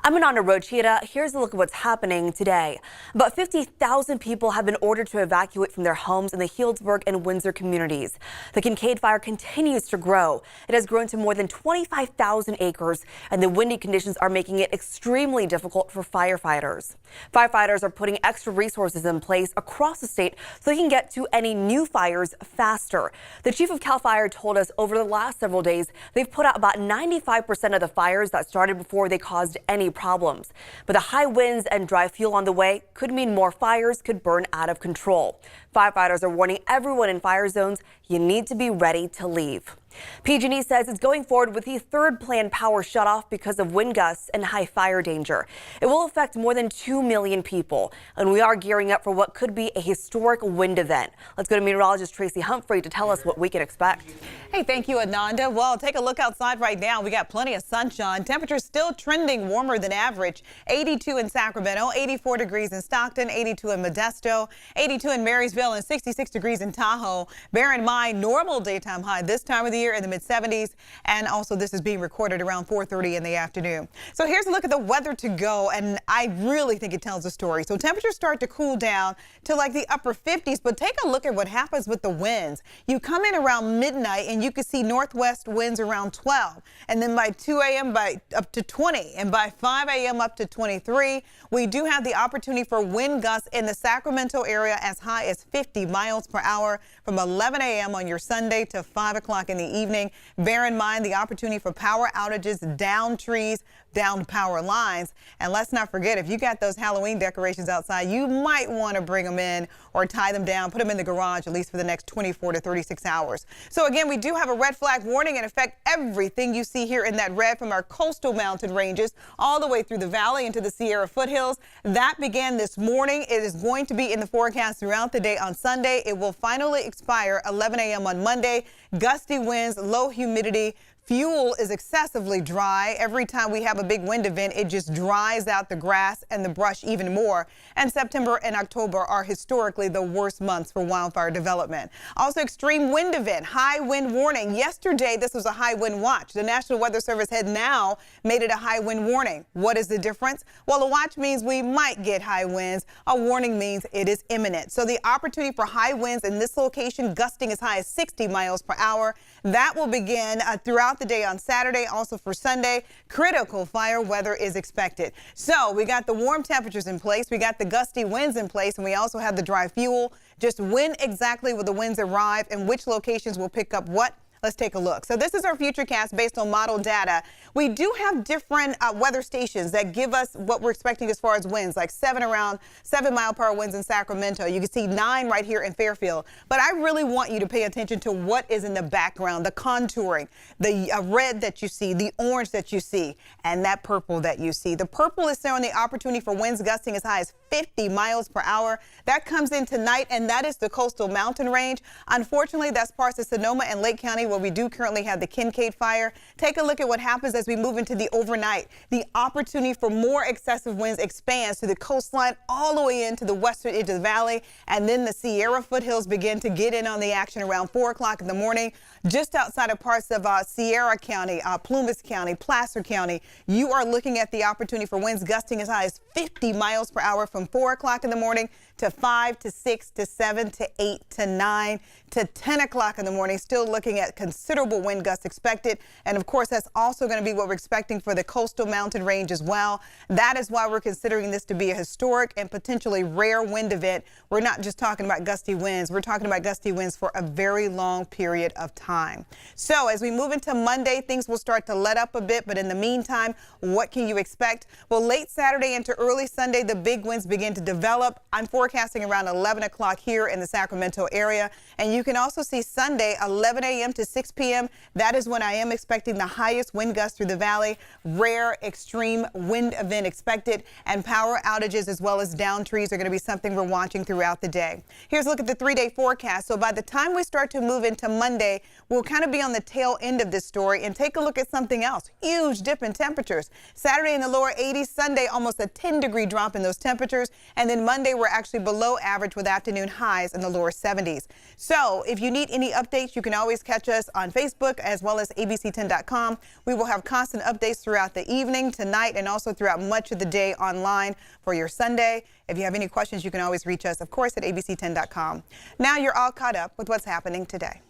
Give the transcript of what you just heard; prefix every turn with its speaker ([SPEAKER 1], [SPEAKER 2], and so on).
[SPEAKER 1] I'm Ananda Rochita. Here's a look at what's happening today. About 50,000 people have been ordered to evacuate from their homes in the Healdsburg and Windsor communities. The Kincaid fire continues to grow. It has grown to more than 25,000 acres, and the windy conditions are making it extremely difficult for firefighters. Firefighters are putting extra resources in place across the state so they can get to any new fires faster. The chief of CAL FIRE told us over the last several days they've put out about 95% of the fires that started before they caused any problems. But the high winds and dry fuel on the way could mean more fires could burn out of control. Firefighters are warning everyone in fire zones you need to be ready to leave. PG&E says it's going forward with the third planned power shutoff because of wind gusts and high fire danger. It will affect more than 2 million people, and we are gearing up for what could be a historic wind event. Let's go to meteorologist Tracy Humphrey to tell us what we can expect.
[SPEAKER 2] Hey, thank you, Ananda. Well, take a look outside right now. We got plenty of sunshine. Temperatures still trending warmer than average. 82 in Sacramento, 84 degrees in Stockton, 82 in Modesto, 82 in Marysville, and 66 degrees in Tahoe. Bear in mind, normal daytime high this time of the year in the mid-70s, and also this is being recorded around 4:30 in the afternoon. So here's a look at the weather to go, and I really think it tells a story. So temperatures start to cool down to like the upper 50s, but take a look at what happens with the winds. You come in around midnight and you can see northwest winds around 12, and then by 2 a.m. by up to 20, and by 5 a.m. up to 23. We do have the opportunity for wind gusts in the Sacramento area as high as 50 miles per hour from 11 a.m. on your Sunday to 5 o'clock in the evening. Bear in mind the opportunity for power outages, down trees, down power lines. And let's not forget, if you got those Halloween decorations outside, you might want to bring them in or tie them down, put them in the garage at least for the next 24 to 36 hours. So again, we do have a red flag warning in effect. Everything you see here in that red from our coastal mountain ranges all the way through the valley into the Sierra foothills. That began this morning. It is going to be in the forecast throughout the day on Sunday. It will finally expire 11 a.m. on Monday. Gusty winds, low humidity. Fuel is excessively dry. Every time we have a big wind event, it just dries out the grass and the brush even more. And September and October are historically the worst months for wildfire development. Also, extreme wind event, high wind warning. Yesterday, this was a high wind watch. The National Weather Service had now made it a high wind warning. What is the difference? Well, a watch means we might get high winds. A warning means it is imminent. So the opportunity for high winds in this location, gusting as high as 60 miles per hour. That will begin throughout the day on Saturday, also for Sunday. Critical fire weather is expected. So we got the warm temperatures in place, we got the gusty winds in place, and we also have the dry fuel. Just when exactly will the winds arrive and which locations will pick up what? Let's take a look. So this is our futurecast based on model data. We do have different weather stations that give us what we're expecting as far as winds, like around 7 mile per hour winds in Sacramento. You can see 9 right here in Fairfield. But I really want you to pay attention to what is in the background, the contouring, the red that you see, the orange that you see, and that purple that you see. The purple is showing the opportunity for winds gusting as high as 50 miles per hour. That comes in tonight, and that is the coastal mountain range. Unfortunately, that's parts of Sonoma and Lake County where we do currently have the Kincaid fire. Take a look at what happens as we move into the overnight. The opportunity for more excessive winds expands to the coastline all the way into the western edge of the valley, and then the Sierra foothills begin to get in on the action around 4 o'clock in the morning. Just outside of parts of Sierra County, Plumas County, Placer County, you are looking at the opportunity for winds gusting as high as 50 miles per hour from 4 o'clock in the morning to 5 to 6 to 7 to 8 to 9 to 10 o'clock in the morning. Still looking at considerable wind gusts expected. And of course, that's also going to be what we're expecting for the coastal mountain range as well. That is why we're considering this to be a historic and potentially rare wind event. We're not just talking about gusty winds. We're talking about gusty winds for a very long period of time. So as we move into Monday, things will start to let up a bit. But in the meantime, what can you expect? Well, late Saturday into early Sunday, the big winds begin to develop. I'm forecasting around 11 o'clock here in the Sacramento area. And you can also see Sunday, 11 a.m. to 6 p.m. That is when I am expecting the highest wind gusts through the valley. Rare extreme wind event expected, and power outages as well as down trees are going to be something we're watching throughout the day. Here's a look at the 3-day forecast. So by the time we start to move into Monday, we'll kind of be on the tail end of this story, and take a look at something else. Huge dip in temperatures. Saturday in the lower 80s, Sunday almost a 10-degree drop in those temperatures, and then Monday we're actually to below average with afternoon highs in the lower 70s. So if you need any updates, you can always catch us on Facebook as well as abc10.com. We will have constant updates throughout the evening, tonight, and also throughout much of the day online for your Sunday. If you have any questions, you can always reach us, of course, at abc10.com. Now you're all caught up with what's happening today.